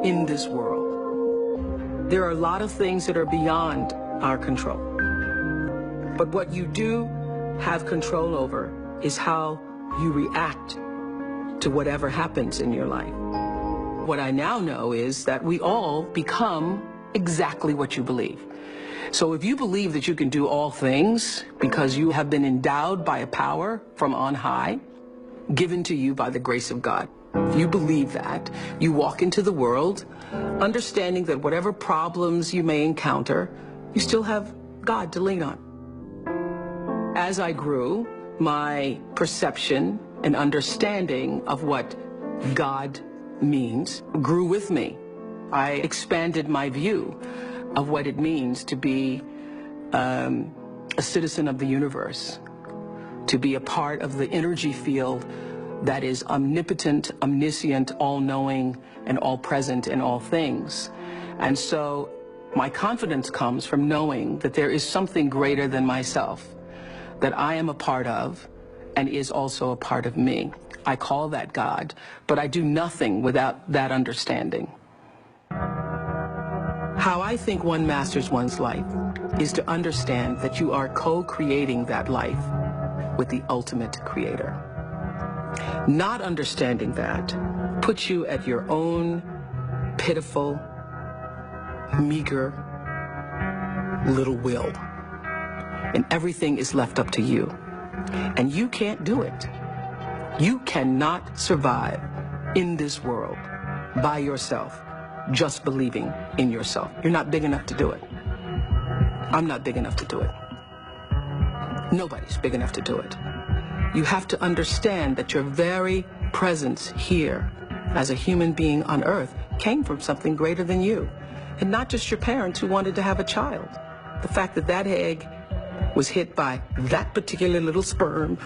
in this world. There are a lot of things that are beyond our control. But what you do have control over is how you react to whatever happens in your life. What I now know is that we all become exactly what you believe. So if you believe that you can do all things because you have been endowed by a power from on high, given to you by the grace of God, if you believe that, you walk into the world understanding that whatever problems you may encounter, you still have God to lean on. As I grew, my perception and understanding of what God means grew with me. I expanded my view of what it means to be a citizen of the universe, to be a part of the energy field that is omnipotent, omniscient, all-knowing, and all-present in all things. And so my confidence comes from knowing that there is something greater than myself, that I am a part of and is also a part of me. I call that God, but I do nothing without that understanding. How I think one masters one's life is to understand that you are co-creating that life with the ultimate creator. Not understanding that puts you at your own pitiful, meager little will. And everything is left up to you. And you can't do it. You cannot survive in this world by yourself, just believing in yourself. You're not big enough to do it. I'm not big enough to do it. Nobody's big enough to do it. You have to understand that your very presence here as a human being on earth came from something greater than you. And not just your parents who wanted to have a child. The fact that that egg was hit by that particular little sperm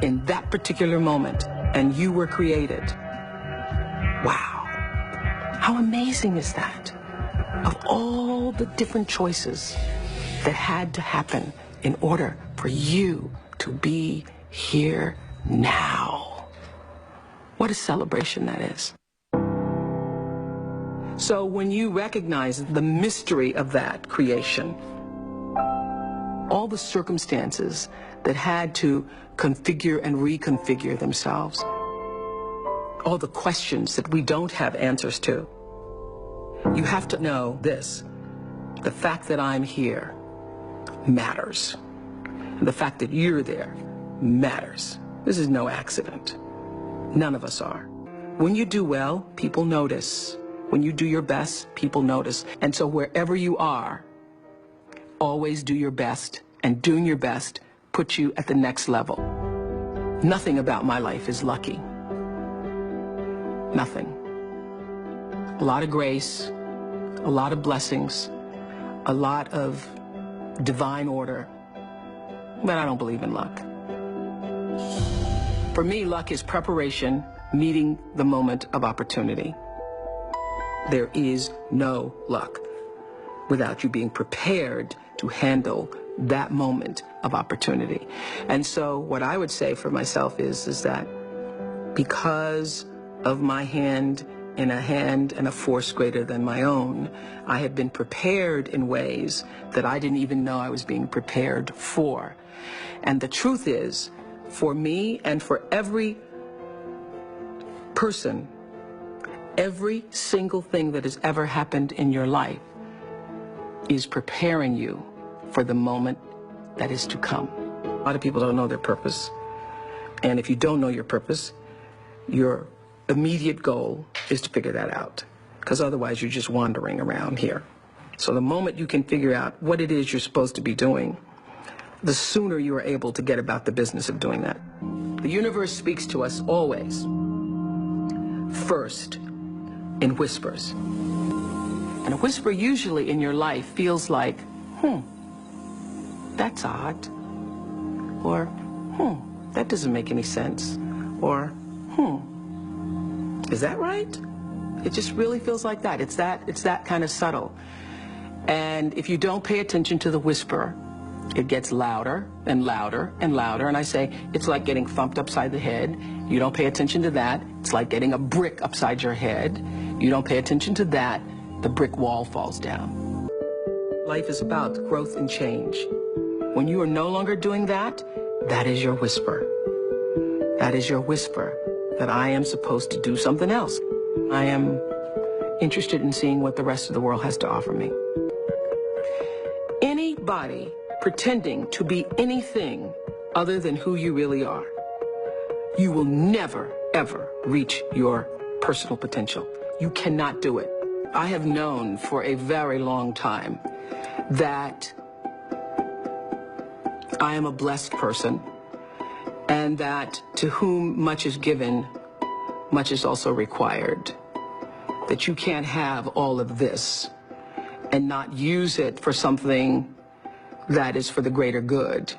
in that particular moment, and you were created. Wow. How amazing is that? Of all the different choices that had to happen in order for you to be here now. What a celebration that is. So when you recognize the mystery of that creation, all the circumstances that had to configure and reconfigure themselves, all the questions that we don't have answers to, you have to know this: the fact that I'm here matters. The fact that you're there matters. This is no accident. None of us are. When you do well, people notice. When you do your best, people notice. And so wherever you are, always do your best, and doing your best puts you at the next level. Nothing about my life is lucky. Nothing. A lot of grace, a lot of blessings, a lot of divine order, but I don't believe in luck. For me, luck is preparation meeting the moment of opportunity. There is no luck without you being prepared to handle that moment of opportunity. And so what I would say for myself is that because of my hand in a force greater than my own, I have been prepared in ways that I didn't even know I was being prepared for. And the truth is, for me and for every person, every single thing that has ever happened in your life is preparing you for the moment that is to come. A lot of people don't know their purpose. And if you don't know your purpose, your immediate goal is to figure that out, because otherwise you're just wandering around here. So the moment you can figure out what it is you're supposed to be doing, the sooner you are able to get about the business of doing that. The universe speaks to us always, first, in whispers. And a whisper usually in your life feels like, that's odd, or that doesn't make any sense, or is that right? It just really feels like that. It's that kind of subtle. And if you don't pay attention to the whisper, it gets louder and louder and louder. And I say, it's like getting thumped upside the head. You don't pay attention to that. It's like getting a brick upside your head. You don't pay attention to that, the brick wall falls down. Life is about growth and change. When you are no longer doing that, that is your whisper. That is your whisper that I am supposed to do something else. I am interested in seeing what the rest of the world has to offer me. Anybody pretending to be anything other than who you really are, you will never, ever reach your personal potential. You cannot do it. I have known for a very long time that I am a blessed person, and that to whom much is given, much is also required. That you can't have all of this and not use it for something that is for the greater good.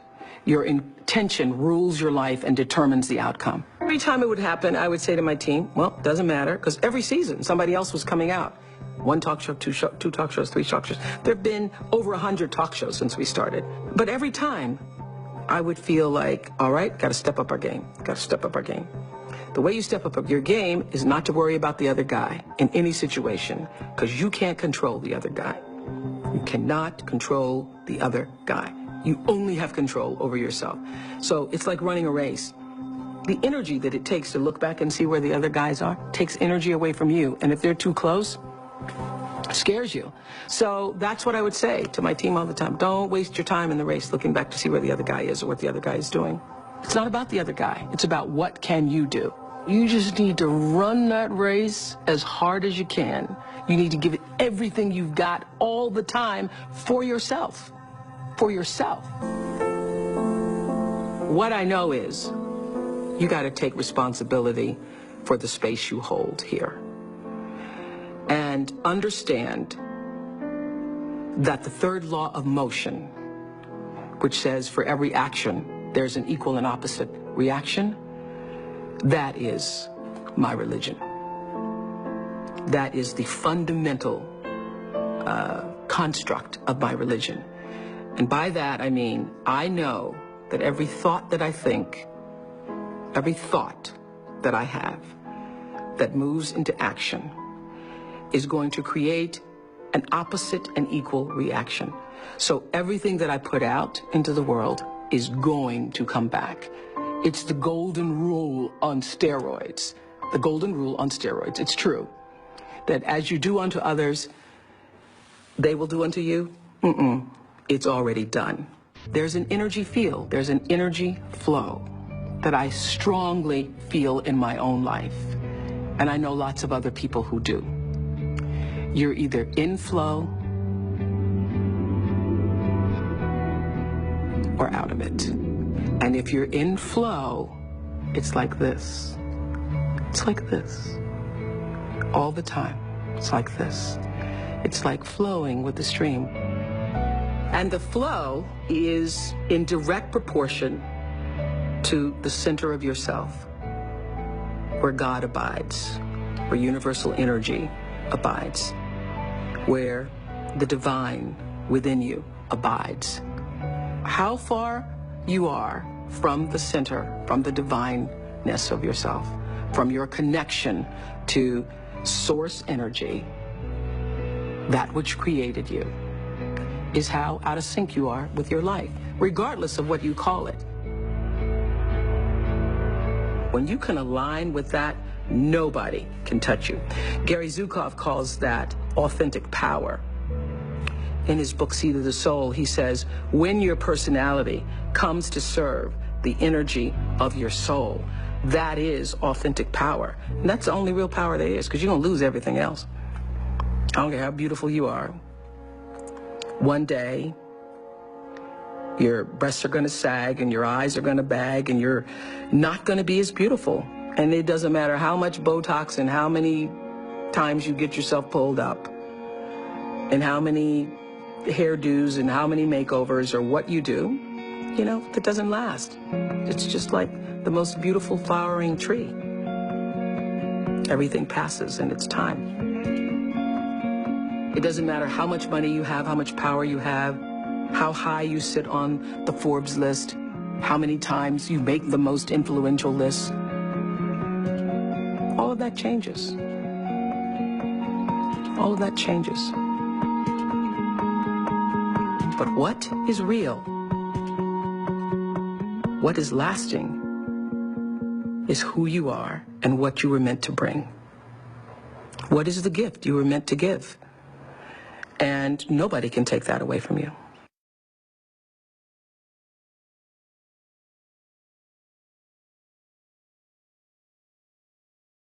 Your intention rules your life and determines the outcome. Every time it would happen, I would say to my team, well, it doesn't matter, because every season somebody else was coming out. One talk show, two talk shows, three talk shows. There have been over 100 talk shows since we started. But every time I would feel like, all right, got to step up our game, got to step up our game. The way you step up your game is not to worry about the other guy in any situation, because you can't control the other guy. You cannot control the other guy. You only have control over yourself. So it's like running a race. The energy that it takes to look back and see where the other guys are takes energy away from you. And if they're too close, it scares you. So that's what I would say to my team all the time. Don't waste your time in the race looking back to see where the other guy is or what the other guy is doing. It's not about the other guy. It's about what can you do. You just need to run that race as hard as you can. You need to give it everything you've got all the time for yourself. For yourself. What I know is you got to take responsibility for the space you hold here. And understand that the third law of motion, which says for every action, there's an equal and opposite reaction, that is my religion. That is the fundamental construct of my religion. And by that, I mean, I know that every thought that I think, every thought that I have that moves into action is going to create an opposite and equal reaction. So everything that I put out into the world is going to come back. It's the golden rule on steroids. The golden rule on steroids. It's true that as you do unto others, they will do unto you. It's already done. There's an energy field, there's an energy flow that I strongly feel in my own life. And I know lots of other people who do. You're either in flow or out of it. And if you're in flow, it's like this. It's like this. All the time. It's like this. It's like flowing with the stream. And the flow is in direct proportion to the center of yourself, where God abides, where universal energy abides, where the divine within you abides. How far you are from the center, from the divineness of yourself, from your connection to source energy, that which created you, is how out of sync you are with your life, regardless of what you call it. When you can align with that, nobody can touch you. Gary Zukov calls that authentic power. In his book, Seed of the Soul, he says, when your personality comes to serve the energy of your soul, that is authentic power. And that's the only real power there is, because you're going to lose everything else. I don't care how beautiful you are. One day, your breasts are going to sag and your eyes are going to bag and you're not going to be as beautiful. And it doesn't matter how much Botox and how many times you get yourself pulled up and how many hairdos and how many makeovers or what you do, you know, that doesn't last. It's just like the most beautiful flowering tree. Everything passes and it's time. It doesn't matter how much money you have, how much power you have, how high you sit on the Forbes list, how many times you make the most influential list. All of that changes. all of that changes. But what is real, what is lasting, is who you are and what you were meant to bring. What is the gift you were meant to give? And nobody can take that away from you.